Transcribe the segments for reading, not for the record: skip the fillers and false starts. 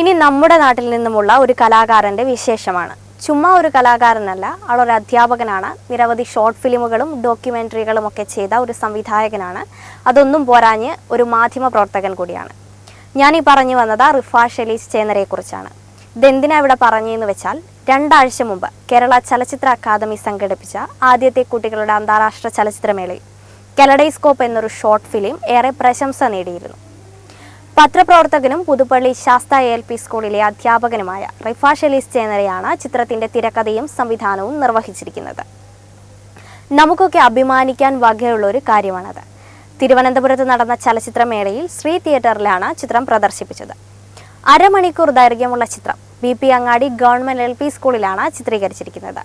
ഇനി നമ്മുടെ നാട്ടിൽ നിന്നുമുള്ള ഒരു കലാകാരന്റെ വിശേഷമാണ്. ചുമ്മാ ഒരു കലാകാരനല്ല, ആളൊരു അധ്യാപകനാണ്. നിരവധി ഷോർട്ട് ഫിലിമുകളും ഡോക്യുമെന്ററികളും ഒക്കെ ചെയ്ത ഒരു സംവിധായകനാണ്. അതൊന്നും പോരാഞ്ഞ് ഒരു മാധ്യമ പ്രവർത്തകൻ കൂടിയാണ്. ഞാൻ ഈ പറഞ്ഞു വന്നത് റിഫാഷ് എലീസ് ചേന്നരയെക്കുറിച്ചാണ്. ഇതെന്തിനാ ഇവിടെ പറഞ്ഞതെന്ന് വെച്ചാൽ, 2 ആഴ്ച മുമ്പ് കേരള ചലച്ചിത്ര അക്കാദമി സംഘടിപ്പിച്ച ആദ്യത്തെ കുട്ടികളുടെ അന്താരാഷ്ട്ര ചലച്ചിത്രമേളയിൽ കെലഡൈസ്കോപ്പ് എന്നൊരു ഷോർട്ട് ഫിലിം ഏറെ പ്രശംസ നേടിയിരുന്നു. പത്രപ്രവർത്തകനും പുതുപ്പള്ളി ശാസ്ത ALP സ്കൂളിലെ അധ്യാപകനുമായ റിഫാഷ് എലീസ് ചേന്നരയാണ് ചിത്രത്തിന്റെ തിരക്കഥയും സംവിധാനവും നിർവഹിച്ചിരിക്കുന്നത്. നമുക്കൊക്കെ അഭിമാനിക്കാൻ വകയുള്ള ഒരു കാര്യമാണത്. തിരുവനന്തപുരത്ത് നടന്ന ചലച്ചിത്രമേളയിൽ ശ്രീ തിയേറ്ററിലാണ് ചിത്രം പ്രദർശിപ്പിച്ചത്. അരമണിക്കൂർ ദൈർഘ്യമുള്ള ചിത്രം BP അങ്ങാടി ഗവൺമെന്റ് LP സ്കൂളിലാണ് ചിത്രീകരിച്ചിരിക്കുന്നത്.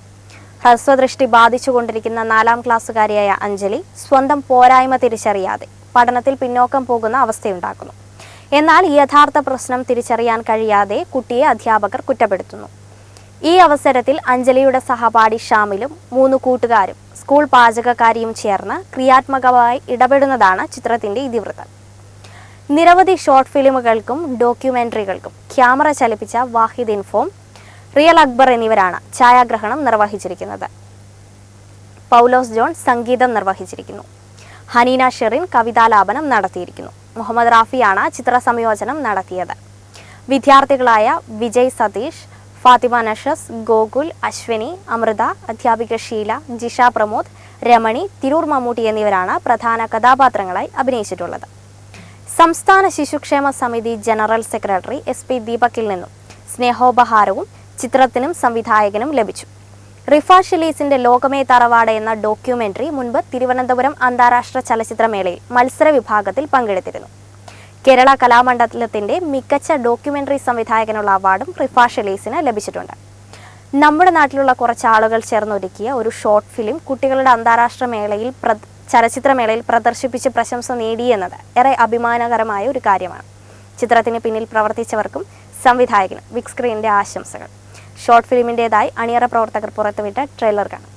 ഹ്രസ്വദൃഷ്ടി ബാധിച്ചുകൊണ്ടിരിക്കുന്ന 4ാം ക്ലാസ്സുകാരിയായ അഞ്ജലി സ്വന്തം പോരായ്മ തിരിച്ചറിയാതെ പഠനത്തിൽ പിന്നോക്കം പോകുന്ന അവസ്ഥയുണ്ടാക്കുന്നു. എന്നാൽ യഥാർത്ഥ പ്രശ്നം തിരിച്ചറിയാൻ കഴിയാതെ കുട്ടിയെ അധ്യാപകർ കുറ്റപ്പെടുത്തുന്നു. ഈ അവസരത്തിൽ അഞ്ജലിയുടെ സഹപാഠി ഷാമിലും 3 കൂട്ടുകാരും സ്കൂൾ പാചകക്കാരിയും ചേർന്ന് ക്രിയാത്മകമായി ഇടപെടുന്നതാണ് ചിത്രത്തിന്റെ ഇതിവൃത്തം. നിരവധി ഷോർട്ട് ഫിലിമുകൾക്കും ഡോക്യുമെന്ററികൾക്കും ക്യാമറ ചലിപ്പിച്ച വാഹിദ് ഇൻഫോം, റിയൽ അക്ബർ എന്നിവരാണ് ഛായാഗ്രഹണം നിർവഹിച്ചിരിക്കുന്നത്. പൗലോസ് ജോൺ സംഗീതം നിർവഹിച്ചിരിക്കുന്നു. ഹനീന ഷെറിൻ കവിതാലാപനം നടത്തിയിരിക്കുന്നു. മുഹമ്മദ് റാഫിയാണ് ചിത്ര സംയോജനം നടത്തിയത്. വിദ്യാർത്ഥികളായ വിജയ് സതീഷ്, ഫാത്തിമ നഷസ്, ഗോകുൽ, അശ്വിനി, അമൃത, അധ്യാപിക ഷീല, ജിഷ പ്രമോദ്, രമണി, തിരൂർ മമ്മൂട്ടി എന്നിവരാണ് പ്രധാന കഥാപാത്രങ്ങളായി അഭിനയിച്ചിട്ടുള്ളത്. സംസ്ഥാന ശിശുക്ഷേമ സമിതി ജനറൽ സെക്രട്ടറി SP ദീപകിൽ നിന്നും സ്നേഹോപഹാരവും ചിത്രത്തിനും സംവിധായകനും ലഭിച്ചു. റിഫാഷ് എലീസിന്റെ ലോകമേ തറവാട് എന്ന ഡോക്യുമെന്ററി മുൻപ് തിരുവനന്തപുരം അന്താരാഷ്ട്ര ചലച്ചിത്രമേളയിൽ മത്സര വിഭാഗത്തിൽ പങ്കെടുത്തിരുന്നു. കേരള കലാമണ്ഡലത്തിന്റെ മികച്ച ഡോക്യുമെന്ററി സംവിധായകനുള്ള അവാർഡും റിഫാഷ് എലീസിന് ലഭിച്ചിട്ടുണ്ട്. നമ്മുടെ നാട്ടിലുള്ള കുറച്ച് ആളുകൾ ചേർന്നൊരുക്കിയ ഒരു ഷോർട്ട് ഫിലിം കുട്ടികളുടെ അന്താരാഷ്ട്ര ചലച്ചിത്രമേളയിൽ പ്രദർശിപ്പിച്ച് പ്രശംസ നേടിയെന്നത് ഏറെ അഭിമാനകരമായ ഒരു കാര്യമാണ്. ചിത്രത്തിന് പിന്നിൽ പ്രവർത്തിച്ചവർക്കും സംവിധായകനും ബിഗ് സ്ക്രീനിന്റെ ആശംസകൾ. ഷോർട്ട് ഫിലിമിൻ്റെതായി അണിയറ പ്രവർത്തകർ പുറത്തുവിട്ട ട്രെയിലർ കാണാം.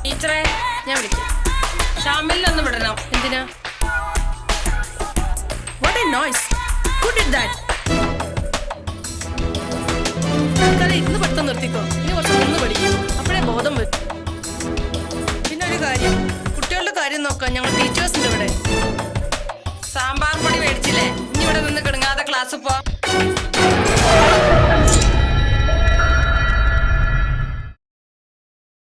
ടീച്ചറെ, ഞാൻ വിളിക്കാം. ഷാമിലൊന്ന് വിടണം. എന്തിനാ? What A noise! Who did that? ഇന്ന് പഠിത്തം നിർത്തിക്കോ. ഇനി കുറച്ച് നിന്ന് പഠിക്കും.